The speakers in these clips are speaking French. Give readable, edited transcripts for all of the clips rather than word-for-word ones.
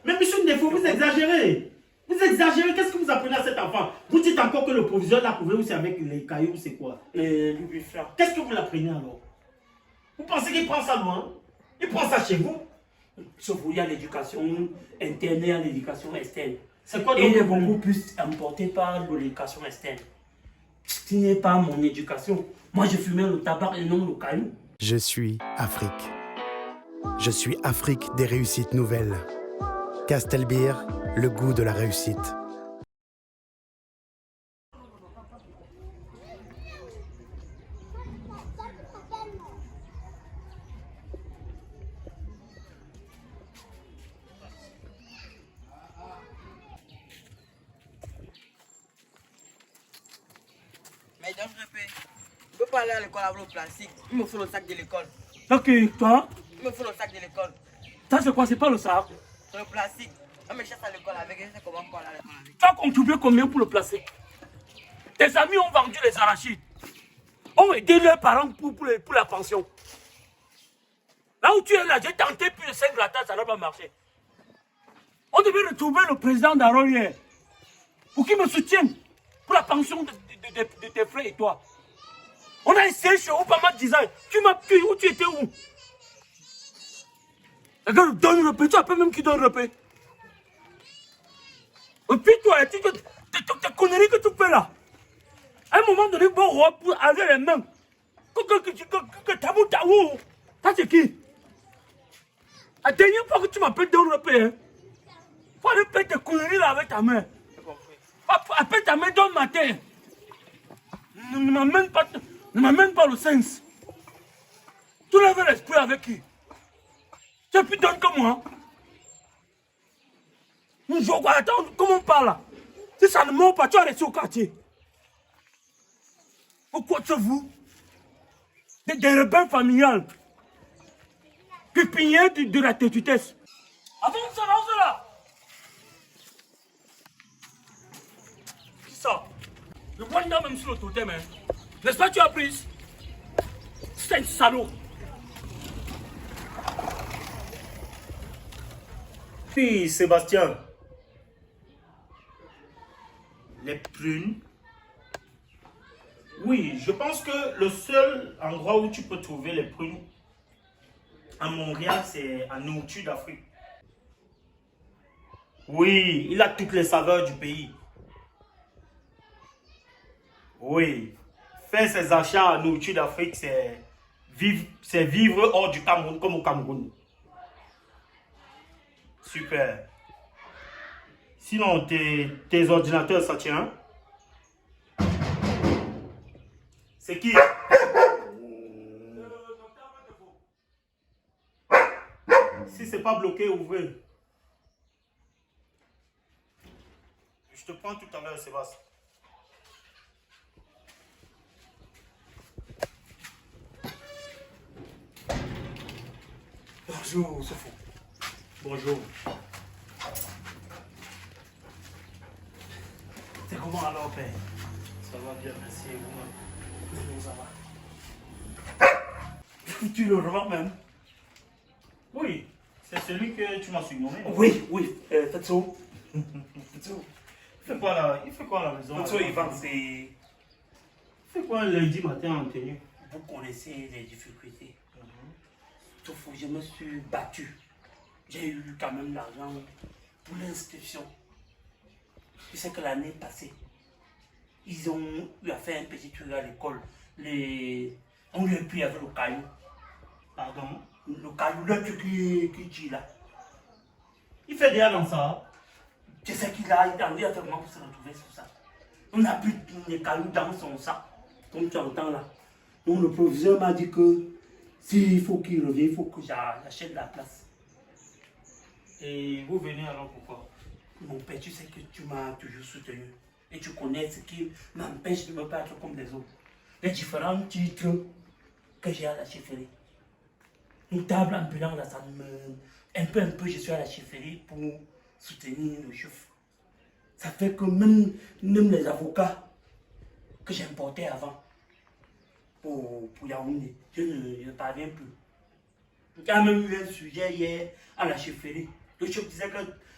Mais monsieur Ndefo, vous exagérez. Vous exagérez. Qu'est-ce que vous apprenez à cet enfant? Vous dites encore que le proviseur l'a prouvé, ou c'est avec les cailloux, c'est quoi? Qu'est-ce que vous l'apprenez alors? Vous pensez qu'il prend ça loin? Il prend ça chez vous? Sauf il y a l'éducation interne et l'éducation externe. C'est quoi Et il est donc? beaucoup plus emporté par l'éducation externe. Ce n'est pas mon éducation. Moi, je fumais le tabac et non le caillou. Je suis Afrique. Je suis Afrique des réussites nouvelles. Castelbir, le goût de la réussite. Mais donc, je ne peux pas aller à l'école avec le plastique. Il me faut le sac de l'école. Donc, toi, Il me faut le sac de l'école. ça c'est quoi? C'est pas le sac. C'est le plastique. On me cherche à l'école avec. Je sais comment pas aller à l'école avec. Tu as contribué combien pour le placer? Tes amis ont vendu les arachides. Ont aidé leurs parents pour la pension. Là où tu es là, j'ai tenté plus de 5 latins, ça n'a pas marché. On devait retrouver le président d'Aro hier pour qu'il me soutienne pour la pension de tes frères et toi. On a essayé chez vous pendant 10 ans. Tu m'as pris où? Tu étais où? Le gars donne le paix, tu appelles même qui donne le paix. Et puis toi, tes conneries que tu fais là. À un moment donné, bon roi pour aller les mains. Que tabou tabou. Ça c'est qui? La dernière fois que tu m'appelles donne le paix, hein. Faut aller faire tes conneries là avec ta main. Appelle ta main donne ma terre. Ne m'amène pas le sens. Tu lèves l'esprit avec qui? Tu es plus donne que moi. Attends, comment on parle là? Si ça ne ment pas, tu vas rester au quartier. Pourquoi tu vous? Des rebelles familiales. Pépinière de la tétutesse. Avance là! Qui ça? Le Wanda même sur le totem, hein. N'est-ce pas, tu as pris? C'est un salaud. Puis, Sébastien, les prunes. Oui, je pense que le seul endroit où tu peux trouver les prunes à Montréal, c'est en nourriture d'Afrique. Oui, il a toutes les saveurs du pays. Oui, faire ses achats en nourriture d'Afrique, c'est vivre hors du Cameroun comme au Cameroun. Super. Sinon, tes ordinateurs, ça tient? C'est qui? Si c'est pas bloqué, ouvrez. Je te prends tout à l'heure, Sébastien. Bonjour, c'est fou. Bonjour. C'est comment alors, père? Ça va bien, merci. Et vous-même? Ça va. Tu le vois même? Oui, c'est celui que tu m'as surnommé. Oui, Fatso. Il fait quoi là? Il fait quoi à la maison? Fatso, Ivan, c'est... Il fait quoi lundi matin en tenue? Vous connaissez les difficultés. Sauf que je me suis battu. J'ai eu quand même l'argent pour l'inscription. Tu sais que l'année passée, ils ont eu à faire un petit truc à l'école. On lui a pris avec le caillou. Pardon? Le caillou, le truc qui dit là. Il fait déjà dans ça. Tu sais qu'il a envie à faire comment pour se retrouver sur ça. On a pris les cailloux dans son sac, comme tu entends là. Donc le proviseur m'a dit que s'il faut qu'il revienne, il faut que j'achète la place. Et vous venez alors pourquoi? Mon père, tu sais que tu m'as toujours soutenu. Et tu connais ce qui m'empêche de me battre comme les autres. Les différents titres que j'ai à la chefferie. Une table ambulante, là, ça me... Un peu, je suis à la chefferie pour soutenir le chef. Ça fait que même les avocats que j'importais avant pour Yaoundé, je ne parviens plus. Il y a même eu un sujet hier à la chefferie. Le chef disait que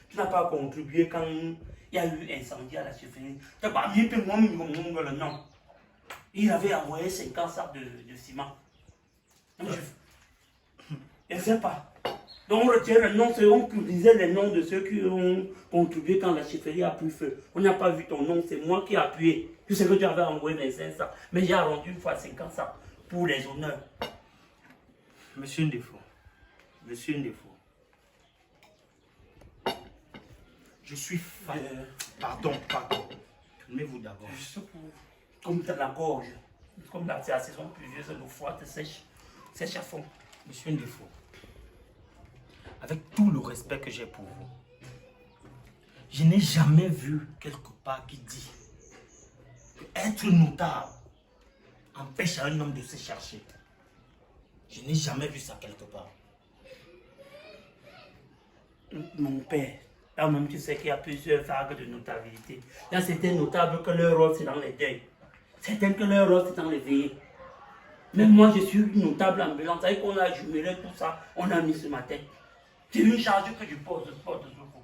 tu n'as pas contribué quand il y a eu incendie à la chefferie. Tu n'as pas mis le nom. Il avait envoyé 50 sacs de ciment. Donc, je ne sais pas. Donc on retient le nom, on publiait les noms de ceux qui ont contribué quand la chefferie a pris feu. On n'a pas vu ton nom, c'est moi qui ai appuyé. Je sais que tu avais envoyé 25 sacs, mais j'ai arrondi une fois 50 sacs pour les honneurs. Monsieur Ndefo, Monsieur Ndefo, je suis fan. Pardon. Calmez-vous d'abord. Comme tu as la gorge, comme c'est la saison pluvieuse, le froid te sèche à fond. Monsieur Ndefo, avec tout le respect que j'ai pour vous, je n'ai jamais vu quelque part qui dit que être notable empêche un homme de se chercher. Je n'ai jamais vu ça quelque part. Mon père, là même tu sais qu'il y a plusieurs vagues de notabilité. Il y a certains notables que leur rôle c'est dans les deuils. Certains que leur rôle c'est dans les veillées. Même moi je suis une notable ambulante. Avec qu'on a jumelé tout ça, on a mis sur ma tête. C'est une charge que je porte sur vous.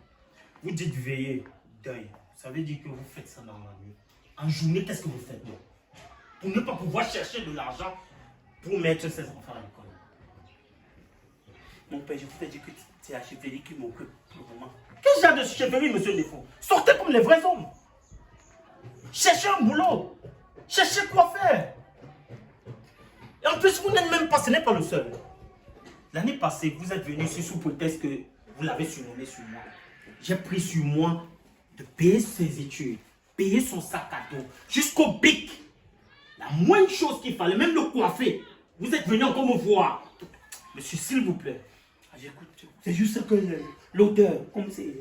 Vous dites veiller, deuil. Ça veut dire que vous faites ça dans la nuit. En journée, qu'est-ce que vous faites donc? Pour ne pas pouvoir chercher de l'argent pour mettre ses enfants à l'école. Mon père, je vous ai dit que c'est la chefferie qui m'occupe pour le moment. Quel genre de chefferie, monsieur Ndefo? Sortez comme les vrais hommes. Cherchez un boulot. Cherchez quoi faire. Et en plus, vous n'êtes même pas, ce n'est pas le seul. L'année passée, vous êtes venu ici sous prétexte que vous l'avez surnommé sur moi. J'ai pris sur moi de payer ses études, payer son sac à dos, jusqu'au bic. La moindre chose qu'il fallait, même le coiffer. Vous êtes venu encore me voir. Monsieur, s'il vous plaît. Ah, j'écoute. C'est juste que l'odeur, comme c'est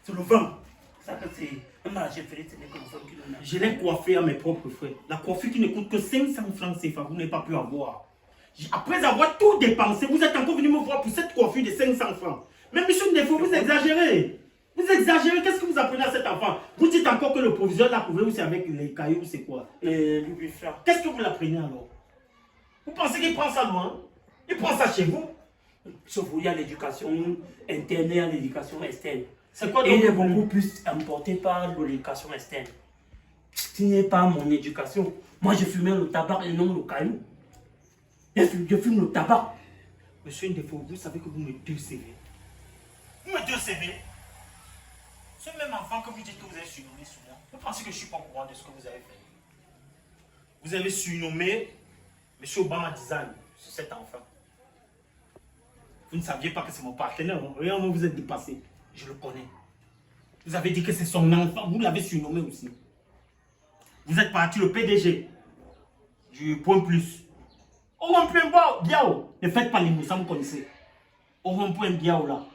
le vent. Ça que c'est. Même à la chefferie, c'est les comme qui l'ont. Je l'ai coiffé à mes propres frais. La coiffure qui ne coûte que 500 francs CFA, vous n'avez pas pu avoir. Après avoir tout dépensé, vous êtes encore venu me voir pour cette coiffure de 500 francs. Mais monsieur Ndefo, vous exagérez. Vous exagérez. Qu'est-ce que vous apprenez à cet enfant? Vous dites encore que le proviseur l'a prouvé, c'est avec les cailloux, c'est quoi? Les lubrifiants. Qu'est-ce que vous l'apprenez alors? Vous pensez qu'il prend ça loin? Il prend ça chez vous? Sauf où il y a l'éducation interne et l'éducation externe. C'est quoi Et il est donc? beaucoup plus emporté par l'éducation externe. Ce n'est pas mon éducation. Moi, je fumais le tabac et non le caillou. Je fume le tabac. Monsieur Ndefo, vous savez que vous me décevez. Vous me décevez. Ce même enfant que vous dites que vous avez surnommé souvent, vous pensez que je ne suis pas au courant de ce que vous avez fait? Vous avez surnommé M. Obama Design sur cet enfant. Vous ne saviez pas que c'est mon partenaire. Regardez, vous êtes dépassé. Je le connais. Vous avez dit que c'est son enfant. Vous l'avez surnommé aussi. Vous êtes parti le PDG du Point Plus. Au rond-point Biao. Ne faites pas les mots, ça vous connaissez. Au rond-point Biao là.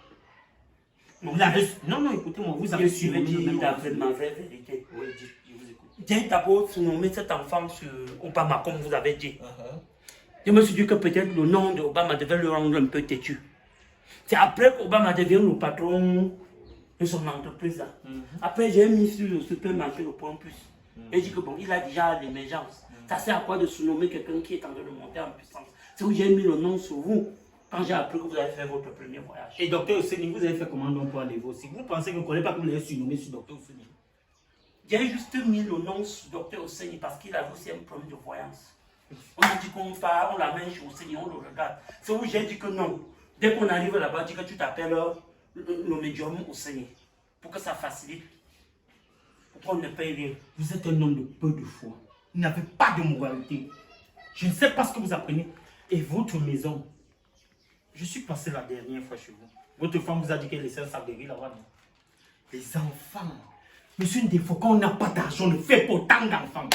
Vous l'avez... Non, écoutez-moi, vous avez surnommé le même enfant. Ma vraie vérité. Oui, dites, je vous écoute. J'ai d'abord surnommé cet enfant sur Obama, comme vous avez dit. Je me suis dit que peut-être le nom d'Obama devait le rendre un peu têtu. C'est après qu'Obama devient le patron de son entreprise. Là. Après, j'ai mis sur le supermarché le Point Plus. Et j'ai dit que bon, il a déjà l'émergence. Ça sert à quoi de surnommer quelqu'un qui est en train de monter en puissance? C'est où j'ai mis le nom sur vous quand j'ai appris que vous avez fait votre premier voyage. Et docteur Osseni, vous avez fait comment donc pour aller aussi? Vous pensez que je ne connais pas que vous l'avez surnommé sur docteur Osseni? J'ai juste mis le nom sur docteur Osseni parce qu'il avait aussi un problème de voyance. On a dit qu'on part, on l'amène chez Osseni, on le regarde. C'est où j'ai dit que non. Dès qu'on arrive là-bas, on dit que tu t'appelles le médium Osseni. Pour que ça facilite. Pour qu'on ne paye rien. Vous êtes un homme de peu de foi. Vous n'avez pas de moralité. Je ne sais pas ce que vous apprenez. Et votre maison, je suis passé la dernière fois chez vous. Votre femme vous a dit qu'elle laissait un sac de riz là-bas. Les enfants. Monsieur Ndefo, quand on n'a pas d'argent, on ne fait pas autant d'enfants.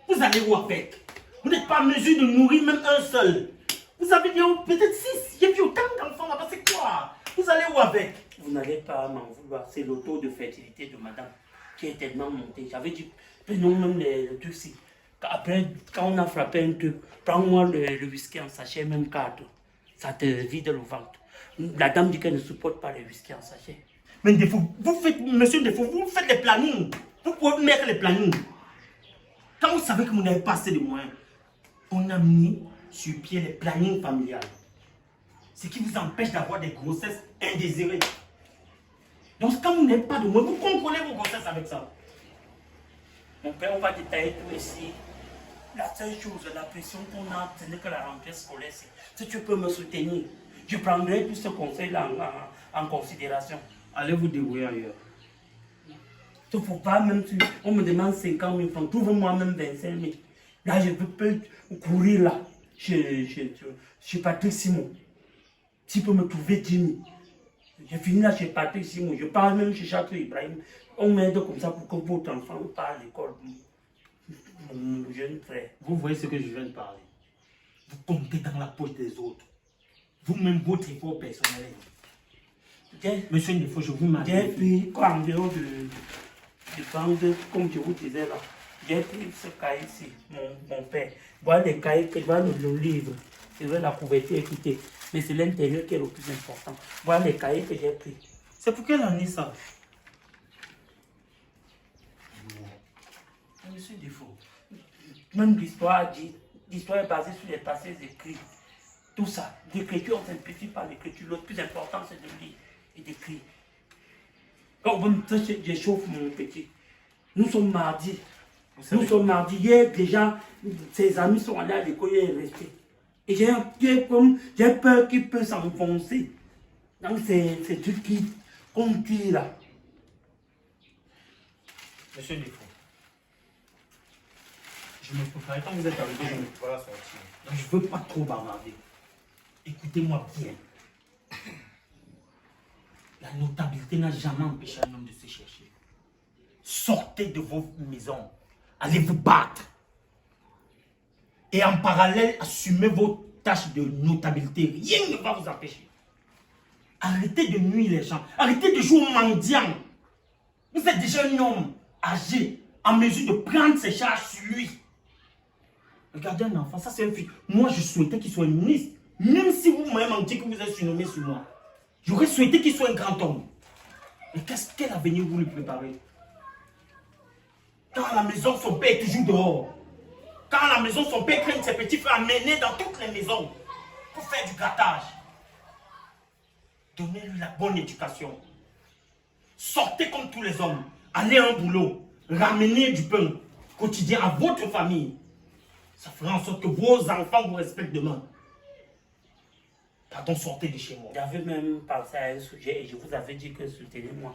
Vous allez où avec? Vous n'êtes pas en mesure de nourrir même un seul. Vous avez bien peut-être 6. J'ai vu autant d'enfants là-bas, c'est quoi? Vous allez où avec? Vous n'allez pas m'en vouloir. C'est le taux de fertilité de madame qui est tellement monté. J'avais dit, prenons même le truc ci. Après, quand on a frappé un truc, prends-moi le whisky en sachet, même 4. Ça te vide le ventre. La dame dit qu'elle ne supporte pas le whisky en sachet. Mais Ndefo, vous faites, monsieur Ndefo, vous faites les plannings. Vous pouvez mettre les plannings. Quand vous savez que vous n'avez pas assez de moyens, on a mis sur pied les plannings familiales. Ce qui vous empêche d'avoir des grossesses indésirées. Donc quand vous n'êtes pas de moi, vous contrôlez vos grossesses avec ça. Mon père, on va détailler tout ici. La seule chose, la pression qu'on a, ce n'est que la rentrée scolaire. Si tu peux me soutenir, je prendrai tout ce conseil-là en considération. Allez vous débrouiller ailleurs. Il ne faut pas, même si on me demande 50 000 francs, trouve-moi même 25 000. Là, je peux courir là, chez Patrick Simon. Tu peux me trouver 10 000. Je finis là chez Patrick Simon. Je parle même chez Château Ibrahim. On m'aide comme ça pour que votre enfant parte à l'école. Mon jeune frère. Vous voyez ce que je viens de parler. Vous comptez dans la poche des autres. Vous-même, votre effort personnel. Monsieur Ndefo, je vous marie. J'ai pris quoi environ de vendre, comme je vous disais là. J'ai pris ce cahier ici, mon père. Voilà les cahiers, voilà le livre. C'est vrai la couverture est quittée. Mais c'est l'intérieur qui est le plus important. Voilà les cahiers que j'ai pris. C'est pour quelle année ça? Monsieur Ndefo, même l'histoire dit, l'histoire est basée sur les passés écrits. Tout ça, l'écriture, on ne simplifie pas l'écriture. Le plus important, c'est de lire et d'écrire. Quand j'échauffe mon petit, nous sommes mardi. Nous sommes mardi. Hier, déjà, ses amis sont allés à l'école et il est resté. Et j'ai peur qu'il peut s'enfoncer dans ces trucs qu'on tire là. Monsieur Ndefo, je me préparais quand vous êtes arrivé, je me préparais à sortir. Donc je ne veux pas trop bavarder. Écoutez-moi bien. La notabilité n'a jamais empêché un homme de se chercher. Sortez de vos maisons. Allez vous battre. Et en parallèle, assumez vos tâches de notabilité. Rien ne va vous empêcher. Arrêtez de nuire les gens. Arrêtez de jouer au mendiant. Vous êtes déjà un homme âgé, en mesure de prendre ses charges sur lui. Regardez un enfant, ça c'est un fils. Moi, je souhaitais qu'il soit ministre. Même si vous-même en dites que vous êtes surnommé sur moi. J'aurais souhaité qu'il soit un grand homme. Mais quel avenir vous lui préparez? Quand à la maison, son père est toujours dehors. Quand à la maison, son père craint ses petits frères à mener dans toutes les maisons pour faire du grattage. Donnez-lui la bonne éducation. Sortez comme tous les hommes. Allez à un boulot. Ramenez du pain quotidien à votre famille. Ça fera en sorte que vos enfants vous respectent demain. Pardon, sortez de chez moi. J'avais même pensé à un sujet et je vous avais dit que soutenez-moi.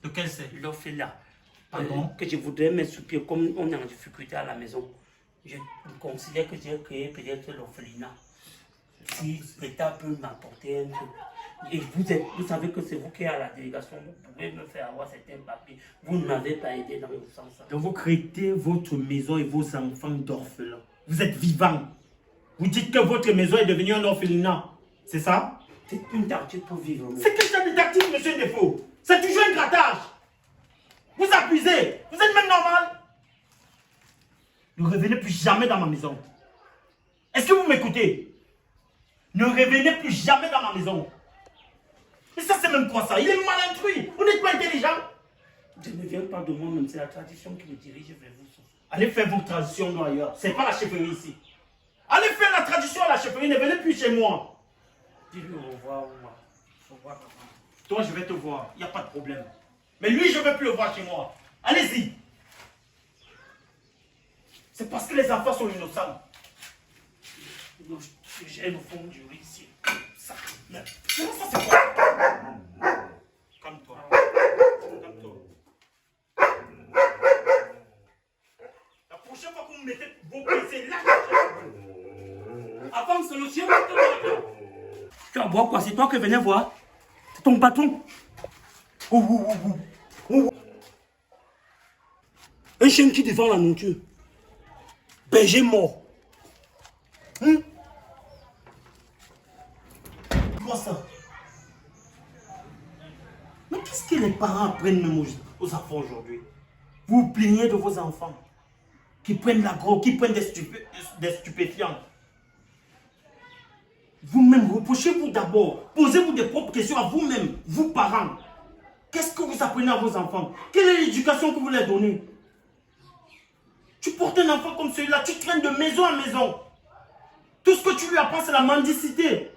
Lequel c'est? L'orphelinat. Pardon? Que je voudrais m'essoupir comme on est en difficulté à la maison. Je considère que j'ai créé peut-être l'orphelinat. Si l'État peut m'apporter un truc. Et vous savez que c'est vous qui êtes à la délégation, vous pouvez me faire avoir certains papiers. Vous ne m'avez pas aidé dans le sens. Donc vous créez votre maison et vos enfants d'orphelins. Vous êtes vivants. Vous dites que votre maison est devenue un orphelinat. C'est ça? C'est une tactique pour vivre. C'est quel genre de tactique, monsieur Ndefo? C'est toujours un grattage. Vous abusez. Vous êtes même normal. Ne revenez plus jamais dans ma maison. Est-ce que vous m'écoutez? Ne revenez plus jamais dans ma maison. Mais ça, c'est même quoi ça? Il est mal instruit. Vous n'êtes pas intelligent. Je ne viens pas de moi-même, c'est la tradition qui me dirige vers vous. Allez faire vos traditions ailleurs. C'est pas la chefferie ici. Allez faire la tradition à la chefferie. Ne venez plus chez moi. Dis-lui au revoir, moi. Au revoir, papa. Toi, je vais te voir. Il n'y a pas de problème. Mais lui, je ne veux plus le voir chez moi. Allez-y. C'est parce que les enfants sont innocents. J'ai le fond du riz ici. Ça, c'est quoi? Calme-toi. Calme-toi. La prochaine fois que vous mettez vos pieds, c'est là que Avance, le chien va te voir. Tu vas boire quoi? C'est toi qui venais voir? C'est ton patron? Un chien qui défend la nourriture. Berger mort. Quoi ça? Mais qu'est-ce que les parents apprennent même aux enfants aujourd'hui? Vous vous plaignez de vos enfants qui prennent l'agro, qui prennent des stupéfiants. Vous-même, reprochez-vous d'abord. Posez-vous des propres questions à vous-même, vous parents. Qu'est-ce que vous apprenez à vos enfants? Quelle est l'éducation que vous leur donnez? Tu portes un enfant comme celui-là, tu traînes de maison en maison. Tout ce que tu lui apprends, c'est la mendicité.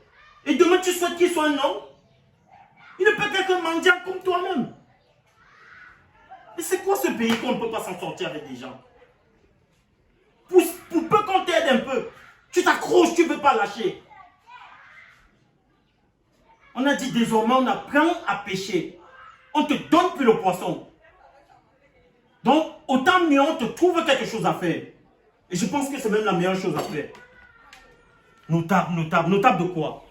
Et demain, tu souhaites qu'il soit un homme? Il ne peut qu'être mendiant comme toi-même. Mais c'est quoi ce pays qu'on ne peut pas s'en sortir avec des gens? Pour peu qu'on t'aide un peu, tu t'accroches, tu ne veux pas lâcher. On a dit désormais, on apprend à pêcher. On te donne plus le poisson. Donc, autant mieux, on te trouve quelque chose à faire. Et je pense que c'est même la meilleure chose à faire. Notable, notable, notable de quoi?